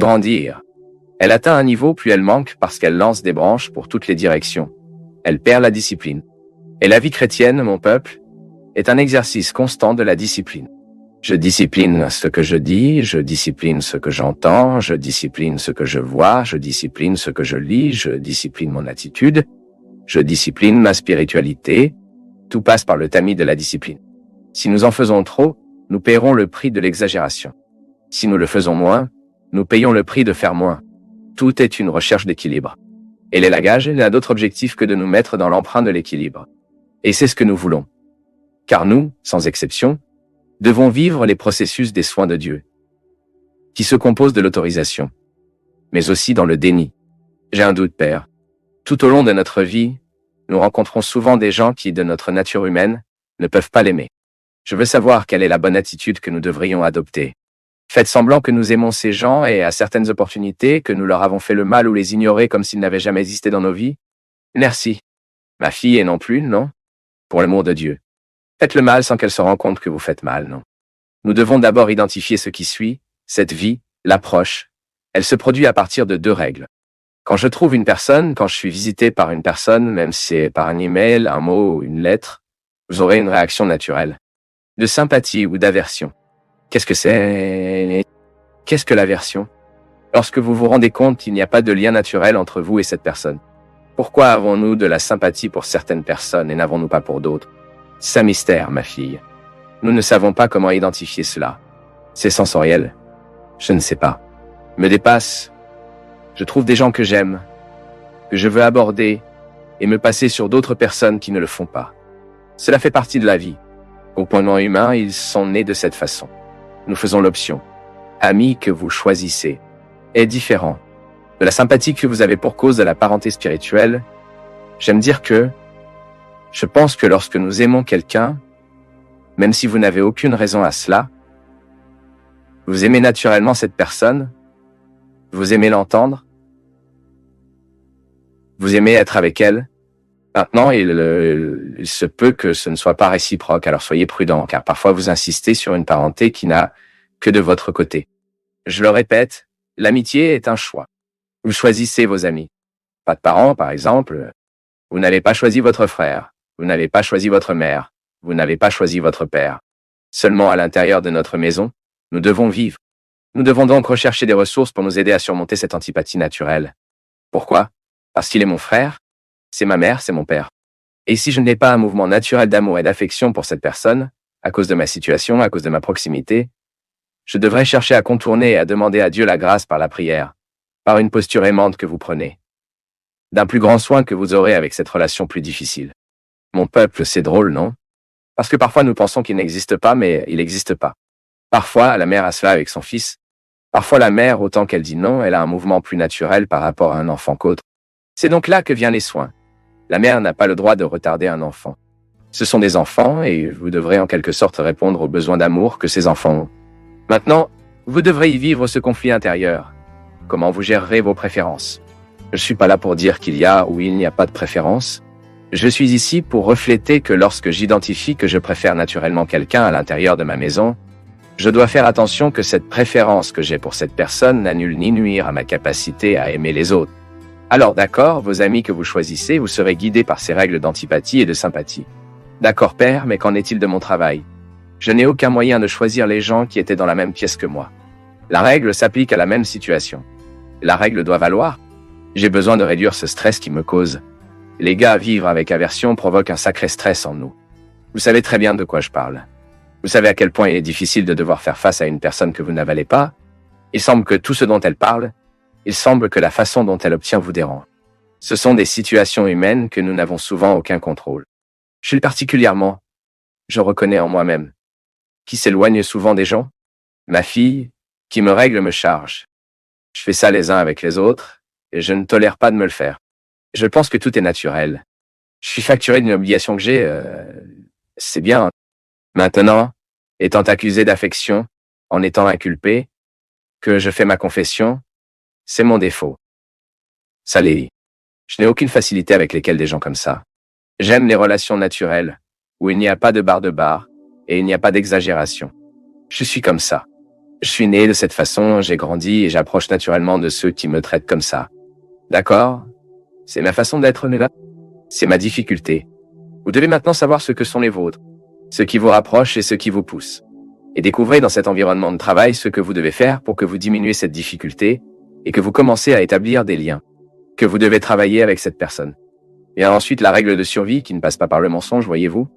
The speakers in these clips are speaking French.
Grandir. Elle atteint un niveau plus elle manque parce qu'elle lance des branches pour toutes les directions. Elle perd la discipline. Et la vie chrétienne, mon peuple, est un exercice constant de la discipline. Je discipline ce que je dis, je discipline ce que j'entends, je discipline ce que je vois, je discipline ce que je lis, je discipline mon attitude, je discipline ma spiritualité. Tout passe par le tamis de la discipline. Si nous en faisons trop, nous paierons le prix de l'exagération. Si nous le faisons moins, nous payons le prix de faire moins. Tout est une recherche d'équilibre. Et l'élagage n'a d'autre objectif que de nous mettre dans l'emprunt de l'équilibre. Et c'est ce que nous voulons. Car nous, sans exception, devons vivre les processus des soins de Dieu, qui se composent de l'autorisation, mais aussi dans le déni. J'ai un doute, Père. Tout au long de notre vie, nous rencontrons souvent des gens qui, de notre nature humaine, ne peuvent pas l'aimer. Je veux savoir quelle est la bonne attitude que nous devrions adopter. Faites semblant que nous aimons ces gens et à certaines opportunités, que nous leur avons fait le mal ou les ignorer comme s'ils n'avaient jamais existé dans nos vies. Merci. Ma fille et non plus, non? Pour l'amour de Dieu. Faites le mal sans qu'elle se rende compte que vous faites mal, non? Nous devons d'abord identifier ce qui suit, cette vie, l'approche. Elle se produit à partir de 2 règles. Quand je trouve une personne, quand je suis visité par une personne, même si c'est par un email, un mot ou une lettre, vous aurez une réaction naturelle. De sympathie ou d'aversion. Qu'est-ce que c'est? Qu'est-ce que l'aversion? Lorsque vous vous rendez compte qu'il n'y a pas de lien naturel entre vous et cette personne. Pourquoi avons-nous de la sympathie pour certaines personnes et n'avons-nous pas pour d'autres? C'est un mystère, ma fille. Nous ne savons pas comment identifier cela. C'est sensoriel. Je ne sais pas. Me dépasse. Je trouve des gens que j'aime, que je veux aborder et me passer sur d'autres personnes qui ne le font pas. Cela fait partie de la vie. Au point de vue humain, ils sont nés de cette façon. Nous faisons l'option. Ami que vous choisissez est différent de la sympathie que vous avez pour cause de la parenté spirituelle. J'aime dire que je pense que lorsque nous aimons quelqu'un, même si vous n'avez aucune raison à cela, vous aimez naturellement cette personne, vous aimez l'entendre, vous aimez être avec elle. Maintenant, il se peut que ce ne soit pas réciproque, alors soyez prudents, car parfois vous insistez sur une parenté qui n'a que de votre côté. Je le répète, l'amitié est un choix. Vous choisissez vos amis. Pas de parents, par exemple. Vous n'avez pas choisi votre frère. Vous n'avez pas choisi votre mère. Vous n'avez pas choisi votre père. Seulement à l'intérieur de notre maison, nous devons vivre. Nous devons donc rechercher des ressources pour nous aider à surmonter cette antipathie naturelle. Pourquoi? Parce qu'il est mon frère? C'est ma mère, c'est mon père. Et si je n'ai pas un mouvement naturel d'amour et d'affection pour cette personne, à cause de ma situation, à cause de ma proximité, je devrais chercher à contourner et à demander à Dieu la grâce par la prière, par une posture aimante que vous prenez, d'un plus grand soin que vous aurez avec cette relation plus difficile. Mon peuple, c'est drôle, non? Parce que parfois nous pensons qu'il n'existe pas, mais il n'existe pas. Parfois, la mère a cela avec son fils. Parfois, la mère, autant qu'elle dit non, elle a un mouvement plus naturel par rapport à un enfant qu'autre. C'est donc là que viennent les soins. La mère n'a pas le droit de retarder un enfant. Ce sont des enfants et vous devrez en quelque sorte répondre aux besoins d'amour que ces enfants ont. Maintenant, vous devrez y vivre ce conflit intérieur. Comment vous gérerez vos préférences? Je ne suis pas là pour dire qu'il y a ou il n'y a pas de préférence. Je suis ici pour refléter que lorsque j'identifie que je préfère naturellement quelqu'un à l'intérieur de ma maison, je dois faire attention que cette préférence que j'ai pour cette personne n'annule ni nuire à ma capacité à aimer les autres. Alors d'accord, vos amis que vous choisissez, vous serez guidés par ces règles d'antipathie et de sympathie. D'accord, père, mais qu'en est-il de mon travail? Je n'ai aucun moyen de choisir les gens qui étaient dans la même pièce que moi. La règle s'applique à la même situation. La règle doit valoir. J'ai besoin de réduire ce stress qui me cause. Les gars, vivre avec aversion provoque un sacré stress en nous. Vous savez très bien de quoi je parle. Vous savez à quel point il est difficile de devoir faire face à une personne que vous n'avalez pas. Il semble que tout ce dont elle parle, il semble que la façon dont elle obtient vous dérange. Ce sont des situations humaines que nous n'avons souvent aucun contrôle. Je suis particulièrement, je reconnais en moi-même, qui s'éloigne souvent des gens. Ma fille, qui me règle, me charge. Je fais ça les uns avec les autres, et je ne tolère pas de me le faire. Je pense que tout est naturel. Je suis facturé d'une obligation que j'ai, c'est bien. Maintenant, étant accusé d'affection, en étant inculpé, que je fais ma confession, c'est mon défaut. Ça l'est. Je n'ai aucune facilité avec lesquels des gens comme ça. J'aime les relations naturelles, où il n'y a pas de barre et il n'y a pas d'exagération. Je suis comme ça. Je suis né de cette façon, j'ai grandi et j'approche naturellement de ceux qui me traitent comme ça. D'accord? C'est ma façon d'être là. C'est ma difficulté. Vous devez maintenant savoir ce que sont les vôtres, ce qui vous rapproche et ce qui vous pousse. Et découvrez dans cet environnement de travail ce que vous devez faire pour que vous diminuiez cette difficulté et que vous commencez à établir des liens, que vous devez travailler avec cette personne. Et ensuite, la règle de survie qui ne passe pas par le mensonge, voyez-vous?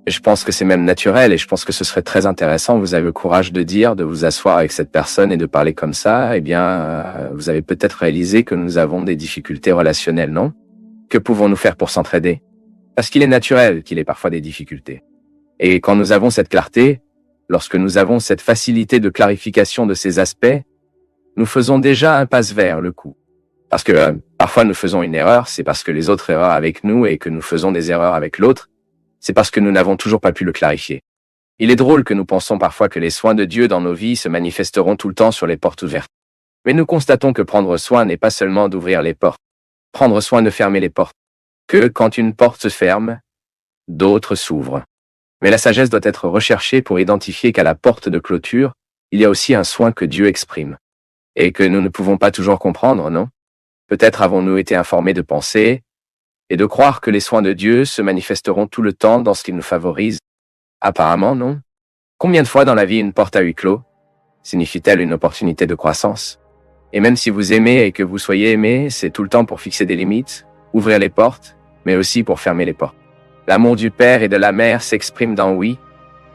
Je pense que c'est même naturel et je pense que ce serait très intéressant. Vous avez le courage de dire, de vous asseoir avec cette personne et de parler comme ça. Eh bien, vous avez peut-être réalisé que nous avons des difficultés relationnelles, non? Que pouvons-nous faire pour s'entraider? Parce qu'il est naturel qu'il y ait parfois des difficultés. Et quand nous avons cette clarté, lorsque nous avons cette facilité de clarification de ces aspects, nous faisons déjà un pas vers le coup. Parce que parfois nous faisons une erreur, c'est parce que les autres erreurs avec nous et que nous faisons des erreurs avec l'autre, c'est parce que nous n'avons toujours pas pu le clarifier. Il est drôle que nous pensons parfois que les soins de Dieu dans nos vies se manifesteront tout le temps sur les portes ouvertes. Mais nous constatons que prendre soin n'est pas seulement d'ouvrir les portes. Prendre soin de fermer les portes. Que quand une porte se ferme, d'autres s'ouvrent. Mais la sagesse doit être recherchée pour identifier qu'à la porte de clôture, il y a aussi un soin que Dieu exprime. Et que nous ne pouvons pas toujours comprendre, non? Peut-être avons-nous été informés de penser et de croire que les soins de Dieu se manifesteront tout le temps dans ce qu'il nous favorise. Apparemment, non. Combien de fois dans la vie une porte à huis clos signifie-t-elle une opportunité de croissance? Et même si vous aimez et que vous soyez aimé, c'est tout le temps pour fixer des limites, ouvrir les portes, mais aussi pour fermer les portes. L'amour du père et de la mère s'exprime dans oui,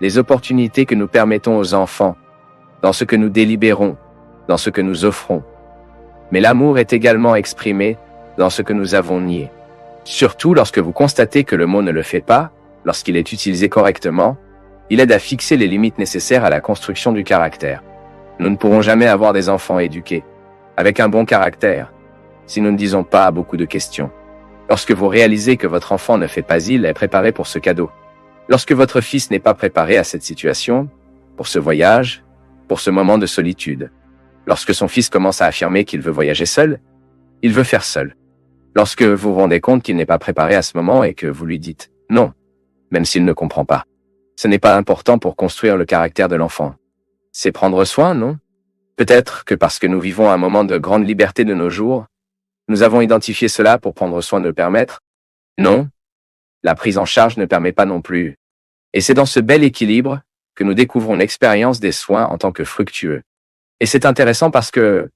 les opportunités que nous permettons aux enfants, dans ce que nous délibérons, dans ce que nous offrons. Mais l'amour est également exprimé dans ce que nous avons nié. Surtout lorsque vous constatez que le mot ne le fait pas, lorsqu'il est utilisé correctement, il aide à fixer les limites nécessaires à la construction du caractère. Nous ne pourrons jamais avoir des enfants éduqués, avec un bon caractère, si nous ne disons pas à beaucoup de questions. Lorsque vous réalisez que votre enfant ne fait pas il est préparé pour ce cadeau. Lorsque votre fils n'est pas préparé à cette situation, pour ce voyage, pour ce moment de solitude. Lorsque son fils commence à affirmer qu'il veut voyager seul, il veut faire seul. Lorsque vous vous rendez compte qu'il n'est pas préparé à ce moment et que vous lui dites « non », même s'il ne comprend pas. Ce n'est pas important pour construire le caractère de l'enfant. C'est prendre soin, non? Peut-être que parce que nous vivons un moment de grande liberté de nos jours, nous avons identifié cela pour prendre soin de le permettre? Non. La prise en charge ne permet pas non plus. Et c'est dans ce bel équilibre que nous découvrons l'expérience des soins en tant que fructueux. Et c'est intéressant parce que,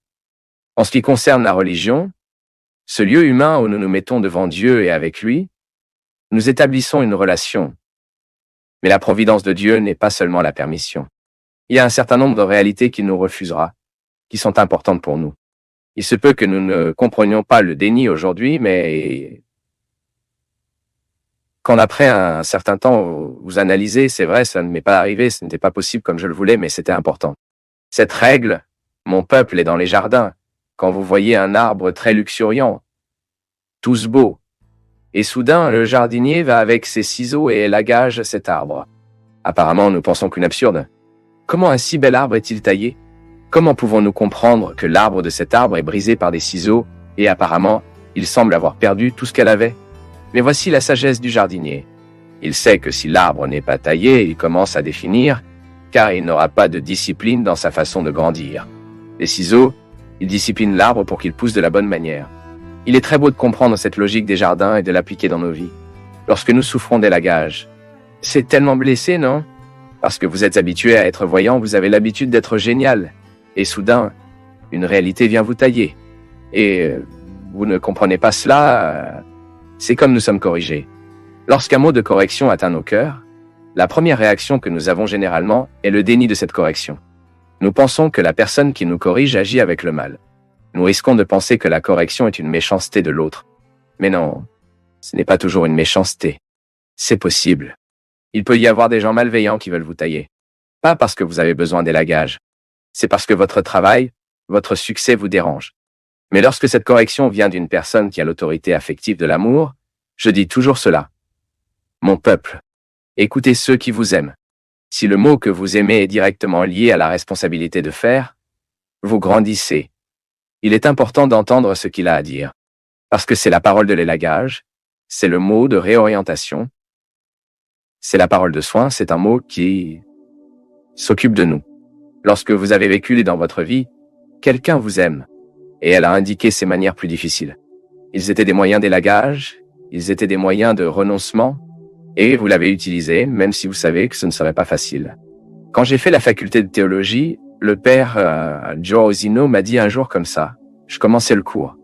en ce qui concerne la religion, ce lieu humain où nous nous mettons devant Dieu et avec lui, nous établissons une relation. Mais la providence de Dieu n'est pas seulement la permission. Il y a un certain nombre de réalités qu'il nous refusera, qui sont importantes pour nous. Il se peut que nous ne comprenions pas le déni aujourd'hui, mais quand après un certain temps vous analysez, c'est vrai, ça ne m'est pas arrivé, ce n'était pas possible comme je le voulais, mais c'était important. Cette règle, mon peuple est dans les jardins, quand vous voyez un arbre très luxuriant, tous beaux, et soudain le jardinier va avec ses ciseaux et élagage cet arbre. Apparemment, nous pensons qu'une absurde. Comment un si bel arbre est-il taillé? Comment pouvons-nous comprendre que l'arbre de cet arbre est brisé par des ciseaux et apparemment, il semble avoir perdu tout ce qu'elle avait? Mais voici la sagesse du jardinier. Il sait que si l'arbre n'est pas taillé, il commence à définir, car il n'aura pas de discipline dans sa façon de grandir. Les ciseaux, ils disciplinent l'arbre pour qu'il pousse de la bonne manière. Il est très beau de comprendre cette logique des jardins et de l'appliquer dans nos vies. Lorsque nous souffrons d'élagage, c'est tellement blessé, non? Parce que vous êtes habitué à être voyant, vous avez l'habitude d'être génial. Et soudain, une réalité vient vous tailler. Et vous ne comprenez pas cela, c'est comme nous sommes corrigés. Lorsqu'un mot de correction atteint nos cœurs, la première réaction que nous avons généralement est le déni de cette correction. Nous pensons que la personne qui nous corrige agit avec le mal. Nous risquons de penser que la correction est une méchanceté de l'autre. Mais non, ce n'est pas toujours une méchanceté. C'est possible. Il peut y avoir des gens malveillants qui veulent vous tailler. Pas parce que vous avez besoin d'élagage. C'est parce que votre travail, votre succès vous dérange. Mais lorsque cette correction vient d'une personne qui a l'autorité affective de l'amour, je dis toujours cela. Mon peuple, écoutez ceux qui vous aiment. Si le mot que vous aimez est directement lié à la responsabilité de faire, vous grandissez. Il est important d'entendre ce qu'il a à dire. Parce que c'est la parole de l'élagage, c'est le mot de réorientation, c'est la parole de soin, c'est un mot qui s'occupe de nous. Lorsque vous avez vécu dans votre vie, quelqu'un vous aime, et elle a indiqué ses manières plus difficiles. Ils étaient des moyens d'élagage, ils étaient des moyens de renoncement, et vous l'avez utilisé, même si vous savez que ce ne serait pas facile. Quand j'ai fait la faculté de théologie, le père Joe Zino m'a dit un jour comme ça, je commençais le cours.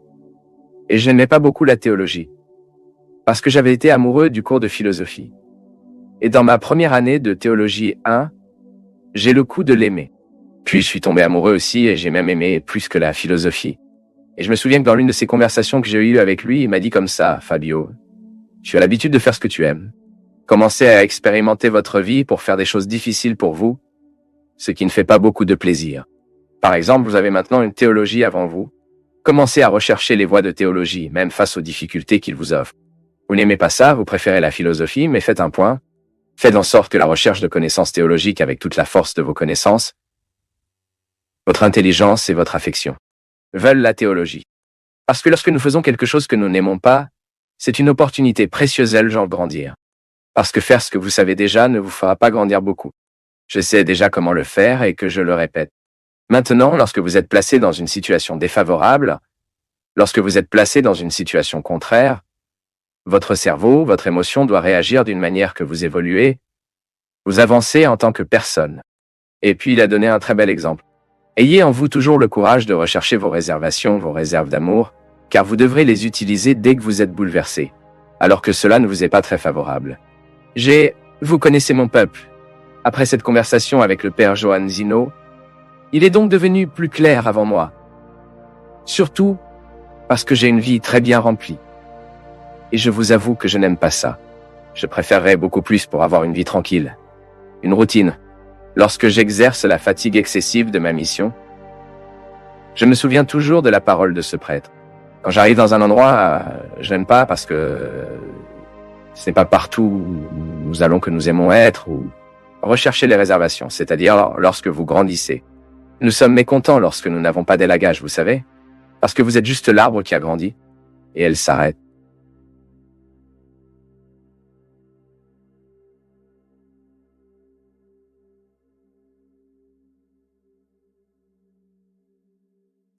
Et je n'aimais pas beaucoup la théologie, parce que j'avais été amoureux du cours de philosophie. Et dans ma première année de théologie 1, j'ai le coup de l'aimer. Puis je suis tombé amoureux aussi et j'ai même aimé plus que la philosophie. Et je me souviens que dans l'une de ces conversations que j'ai eues avec lui, il m'a dit comme ça, Fabio, tu as l'habitude de faire ce que tu aimes. Commencez à expérimenter votre vie pour faire des choses difficiles pour vous, ce qui ne fait pas beaucoup de plaisir. Par exemple, vous avez maintenant une théologie avant vous. Commencez à rechercher les voies de théologie, même face aux difficultés qu'il vous offre. Vous n'aimez pas ça, vous préférez la philosophie, mais faites un point. Faites en sorte que la recherche de connaissances théologiques avec toute la force de vos connaissances, votre intelligence et votre affection veulent la théologie. Parce que lorsque nous faisons quelque chose que nous n'aimons pas, c'est une opportunité précieuse de grandir. Parce que faire ce que vous savez déjà ne vous fera pas grandir beaucoup. Je sais déjà comment le faire et que je le répète. Maintenant, lorsque vous êtes placé dans une situation défavorable, lorsque vous êtes placé dans une situation contraire, votre cerveau, votre émotion doit réagir d'une manière que vous évoluez, vous avancez en tant que personne. Et puis il a donné un très bel exemple. Ayez en vous toujours le courage de rechercher vos réservations, vos réserves d'amour, car vous devrez les utiliser dès que vous êtes bouleversé, alors que cela ne vous est pas très favorable. Vous connaissez mon peuple. Après cette conversation avec le père Johan Zino, il est donc devenu plus clair avant moi. Surtout parce que j'ai une vie très bien remplie. Et je vous avoue que je n'aime pas ça. Je préférerais beaucoup plus pour avoir une vie tranquille. Une routine. Lorsque j'exerce la fatigue excessive de ma mission, je me souviens toujours de la parole de ce prêtre. Quand j'arrive dans un endroit, je n'aime pas parce que ce n'est pas partout où nous allons que nous aimons être, ou rechercher les réservations, c'est-à-dire lorsque vous grandissez. Nous sommes mécontents lorsque nous n'avons pas d'élagage, vous savez, parce que vous êtes juste l'arbre qui a grandi, et elle s'arrête.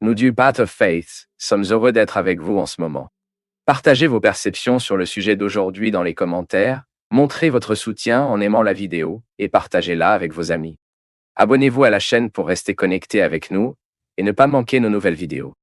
Nous du Path of Faith sommes heureux d'être avec vous en ce moment. Partagez vos perceptions sur le sujet d'aujourd'hui dans les commentaires, montrez votre soutien en aimant la vidéo et partagez-la avec vos amis. Abonnez-vous à la chaîne pour rester connecté avec nous et ne pas manquer nos nouvelles vidéos.